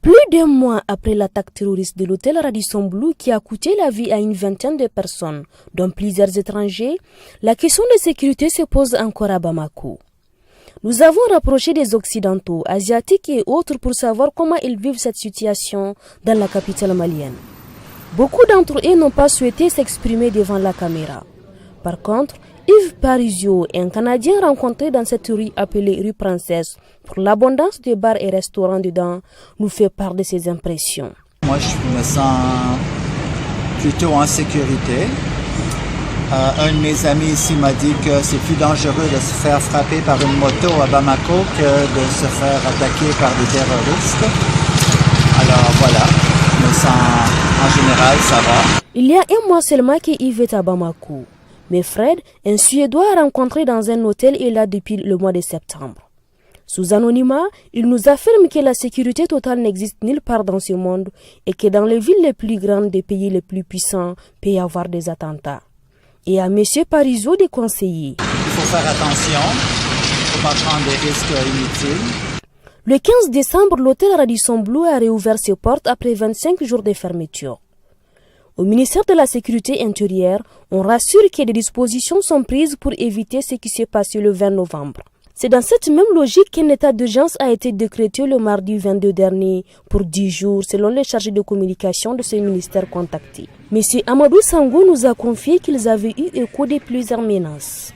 Plus d'un mois après l'attaque terroriste de l'hôtel Radisson Blu qui a coûté la vie à une vingtaine de personnes, dont plusieurs étrangers, la question de sécurité se pose encore à Bamako. Nous avons rapproché des Occidentaux, Asiatiques et autres pour savoir comment ils vivent cette situation dans la capitale malienne. Beaucoup d'entre eux n'ont pas souhaité s'exprimer devant la caméra. Par contre, Yves Parisio, un Canadien rencontré dans cette rue appelée rue Princesse, pour l'abondance de bars et restaurants dedans, nous fait part de ses impressions. Moi, je me sens plutôt en sécurité. Un de mes amis ici m'a dit que c'est plus dangereux de se faire frapper par une moto à Bamako que de se faire attaquer par des terroristes. Alors voilà, je me sens en général, ça va. Il y a un mois seulement que Yves est à Bamako. Mais Fred, un Suédois rencontré dans un hôtel, est là depuis le mois de septembre. Sous anonymat, il nous affirme que la sécurité totale n'existe nulle part dans ce monde et que dans les villes les plus grandes des pays les plus puissants peut y avoir des attentats. Et à M. Parisio de conseiller. Il faut faire attention, il ne faut pas prendre des risques inutiles. Le 15 décembre, l'hôtel Radisson Blu a réouvert ses portes après 25 jours de fermeture. Au ministère de la Sécurité intérieure, on rassure que des dispositions sont prises pour éviter ce qui s'est passé le 20 novembre. C'est dans cette même logique qu'un état d'urgence a été décrété le mardi 22 dernier pour 10 jours, selon les chargés de communication de ce ministère contacté. M. Amadou Sango nous a confié qu'ils avaient eu écho de plusieurs menaces.